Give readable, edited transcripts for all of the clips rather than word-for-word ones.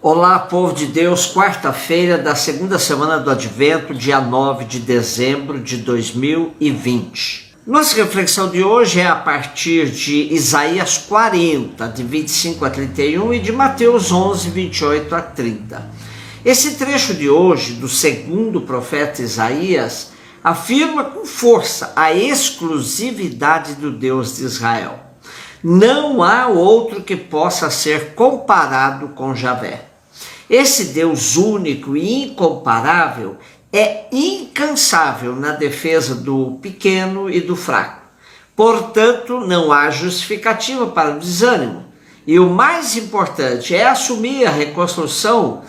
Olá, povo de Deus, quarta-feira da segunda semana do Advento, dia 9 de dezembro de 2020. Nossa reflexão de hoje é a partir de Isaías 40, de 25 a 31 e de Mateus 11, 28 a 30. Esse trecho de hoje, do segundo profeta Isaías, afirma com força a exclusividade do Deus de Israel. Não há outro que possa ser comparado com Javé. Esse Deus único e incomparável é incansável na defesa do pequeno e do fraco. Portanto, não há justificativa para o desânimo. E o mais importante é assumir a reconstrução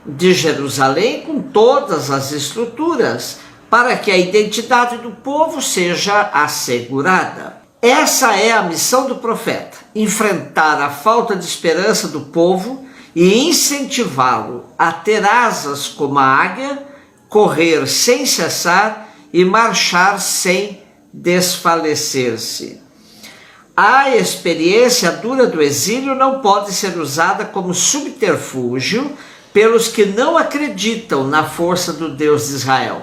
de Jerusalém com todas as estruturas para que a identidade do povo seja assegurada. Essa é a missão do profeta: enfrentar a falta de esperança do povo e incentivá-lo a ter asas como a águia, correr sem cessar e marchar sem desfalecer-se. A experiência dura do exílio não pode ser usada como subterfúgio pelos que não acreditam na força do Deus de Israel.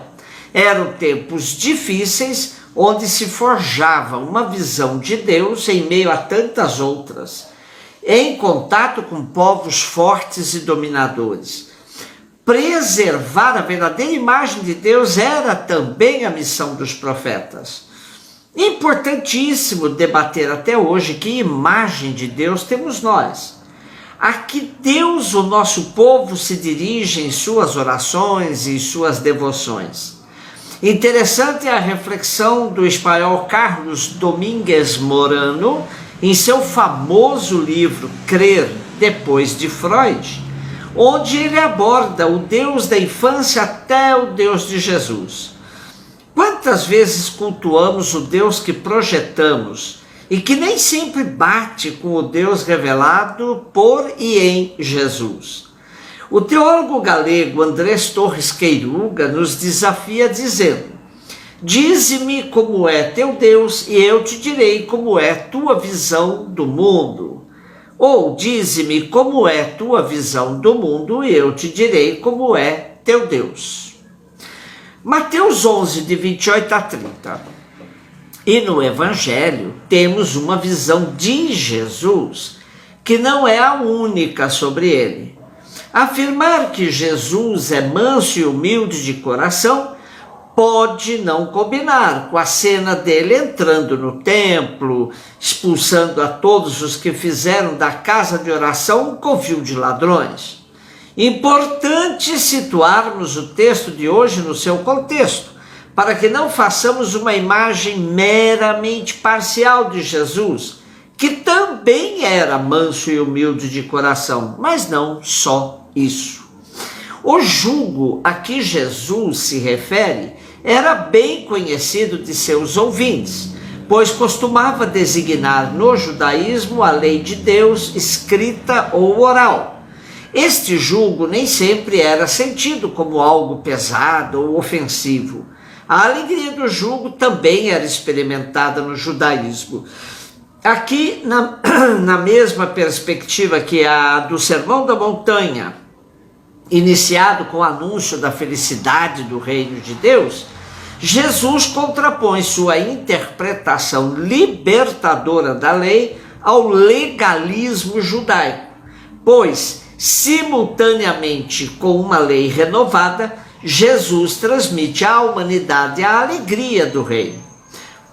Eram tempos difíceis onde se forjava uma visão de Deus em meio a tantas outras, em contato com povos fortes e dominadores. Preservar a verdadeira imagem de Deus era também a missão dos profetas. Importantíssimo debater até hoje que imagem de Deus temos nós. A que Deus, o nosso povo, se dirige em suas orações e suas devoções. Interessante a reflexão do espanhol Carlos Domínguez Morano em seu famoso livro Crer Depois de Freud, onde ele aborda o Deus da infância até o Deus de Jesus. Quantas vezes cultuamos o Deus que projetamos e que nem sempre bate com o Deus revelado por e em Jesus? O teólogo galego Andrés Torres Queiruga nos desafia dizendo: dize-me como é teu Deus e eu te direi como é tua visão do mundo. Ou dize-me como é tua visão do mundo e eu te direi como é teu Deus. Mateus 11, de 28 a 30. E no Evangelho temos uma visão de Jesus que não é a única sobre ele. Afirmar que Jesus é manso e humilde de coração pode não combinar com a cena dele entrando no templo, expulsando a todos os que fizeram da casa de oração um covil de ladrões. Importante situarmos o texto de hoje no seu contexto, para que não façamos uma imagem meramente parcial de Jesus, que também era manso e humilde de coração, mas não só isso. O jugo a que Jesus se refere era bem conhecido de seus ouvintes, pois costumava designar no judaísmo a lei de Deus escrita ou oral. Este jugo nem sempre era sentido como algo pesado ou ofensivo. A alegria do jugo também era experimentada no judaísmo. Aqui, na mesma perspectiva que a do Sermão da Montanha, iniciado com o anúncio da felicidade do reino de Deus, Jesus contrapõe sua interpretação libertadora da lei ao legalismo judaico, pois, simultaneamente com uma lei renovada, Jesus transmite à humanidade a alegria do reino.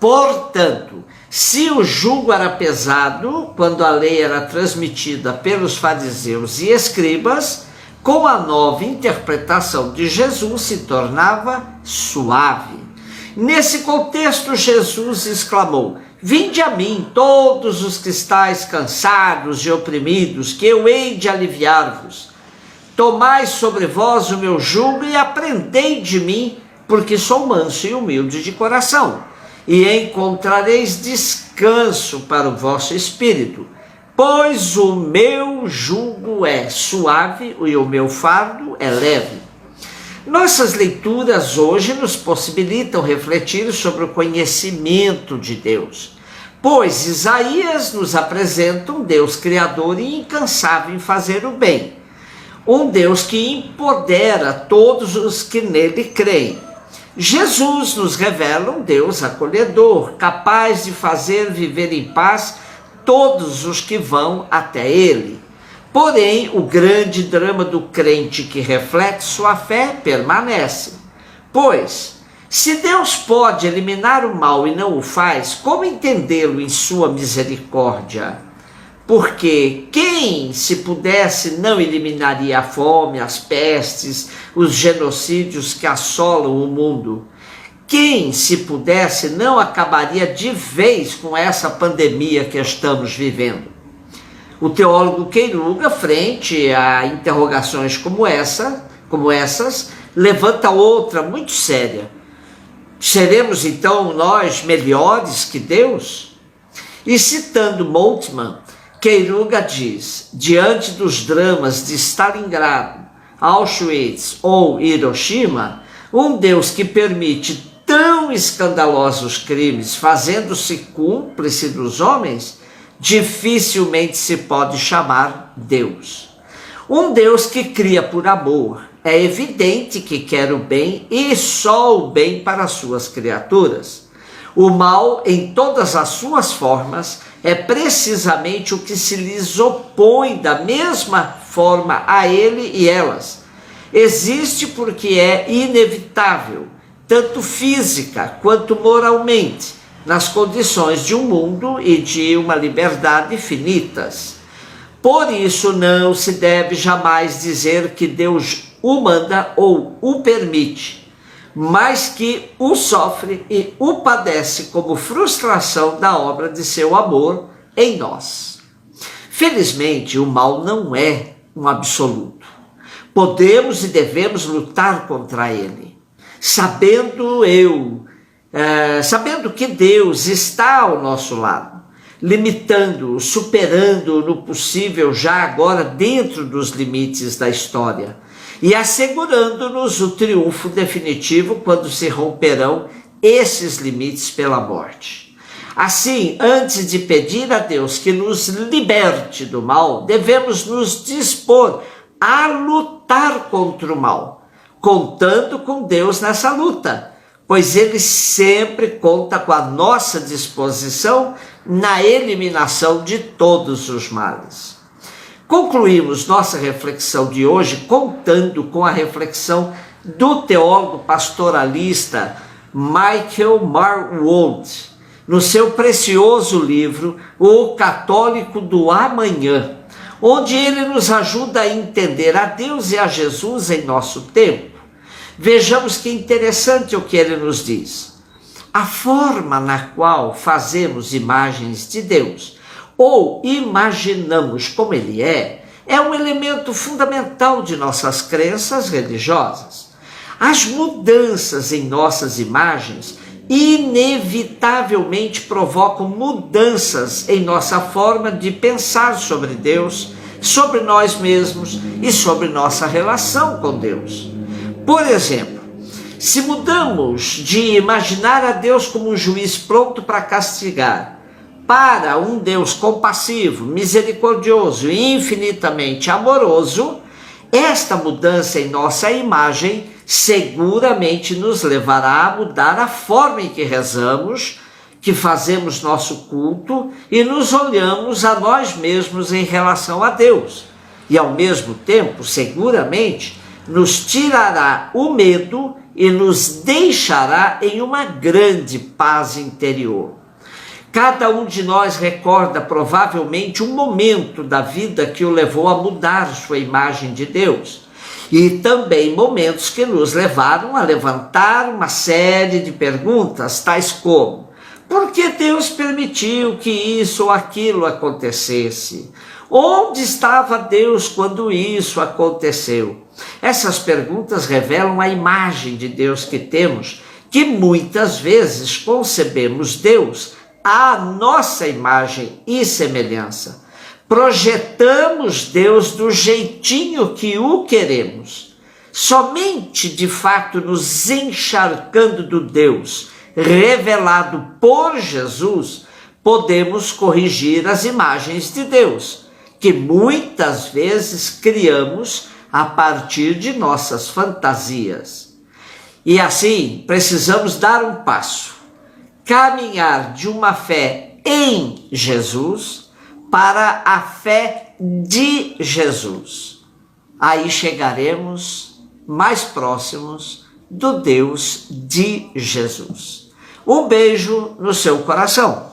Portanto, se o jugo era pesado quando a lei era transmitida pelos fariseus e escribas, com a nova interpretação de Jesus se tornava suave. Nesse contexto, Jesus exclamou: vinde a mim, todos os que estáis cansados e oprimidos, que eu hei de aliviar-vos. Tomai sobre vós o meu jugo e aprendei de mim, porque sou manso e humilde de coração, e encontrareis descanso para o vosso espírito, pois o meu jugo é suave e o meu fardo é leve. Nossas leituras hoje nos possibilitam refletir sobre o conhecimento de Deus, pois Isaías nos apresenta um Deus criador e incansável em fazer o bem. um Deus que empodera todos os que nele creem. Jesus nos revela um Deus acolhedor, capaz de fazer viver em paz todos os que vão até ele. Porém, o grande drama do crente que reflete sua fé permanece. Pois, se Deus pode eliminar o mal e não o faz, como entendê-lo em sua misericórdia? Porque quem, se pudesse, não eliminaria a fome, as pestes, os genocídios que assolam o mundo? Quem, se pudesse, não acabaria de vez com essa pandemia que estamos vivendo? O teólogo Queiruga, frente a interrogações como essas, levanta outra muito séria. Seremos então nós melhores que Deus? E citando Moltmann, Queiruga diz: diante dos dramas de Stalingrado, Auschwitz ou Hiroshima, um Deus que permite tão escandalosos crimes, fazendo-se cúmplice dos homens, dificilmente se pode chamar Deus. Um Deus que cria por amor, é evidente que quer o bem e só o bem para suas criaturas. O mal, em todas as suas formas, é precisamente o que se lhes opõe da mesma forma a ele e elas. Existe porque é inevitável, tanto física quanto moralmente, nas condições de um mundo e de uma liberdade finitas. Por isso não se deve jamais dizer que Deus o manda ou o permite, mas que o sofre e o padece como frustração da obra de seu amor em nós. Felizmente, o mal não é um absoluto. Podemos e devemos lutar contra ele, sabendo que Deus está ao nosso lado, limitando-o, superando-o no possível já agora dentro dos limites da história, e assegurando-nos o triunfo definitivo quando se romperão esses limites pela morte. Assim, antes de pedir a Deus que nos liberte do mal, devemos nos dispor a lutar contra o mal, contando com Deus nessa luta, pois ele sempre conta com a nossa disposição na eliminação de todos os males. Concluímos nossa reflexão de hoje contando com a reflexão do teólogo pastoralista Michael Marwold, no seu precioso livro O Católico do Amanhã, onde ele nos ajuda a entender a Deus e a Jesus em nosso tempo. Vejamos que interessante o que ele nos diz. A forma na qual fazemos imagens de Deus ou imaginamos como ele é um elemento fundamental de nossas crenças religiosas. As mudanças em nossas imagens inevitavelmente provocam mudanças em nossa forma de pensar sobre Deus, sobre nós mesmos e sobre nossa relação com Deus. Por exemplo, se mudamos de imaginar a Deus como um juiz pronto para castigar, para um Deus compassivo, misericordioso e infinitamente amoroso, esta mudança em nossa imagem seguramente nos levará a mudar a forma em que rezamos, que fazemos nosso culto e nos olhamos a nós mesmos em relação a Deus. E ao mesmo tempo, seguramente, nos tirará o medo e nos deixará em uma grande paz interior. Cada um de nós recorda provavelmente um momento da vida que o levou a mudar sua imagem de Deus, e também momentos que nos levaram a levantar uma série de perguntas, tais como: por que Deus permitiu que isso ou aquilo acontecesse? Onde estava Deus quando isso aconteceu? Essas perguntas revelam a imagem de Deus que temos, que muitas vezes concebemos Deus à nossa imagem e semelhança. Projetamos Deus do jeitinho que o queremos. Somente, de fato, nos encharcando do Deus revelado por Jesus, podemos corrigir as imagens de Deus, que muitas vezes criamos a partir de nossas fantasias. E assim, precisamos dar um passo, caminhar de uma fé em Jesus para a fé de Jesus. Aí chegaremos mais próximos do Deus de Jesus. Um beijo no seu coração.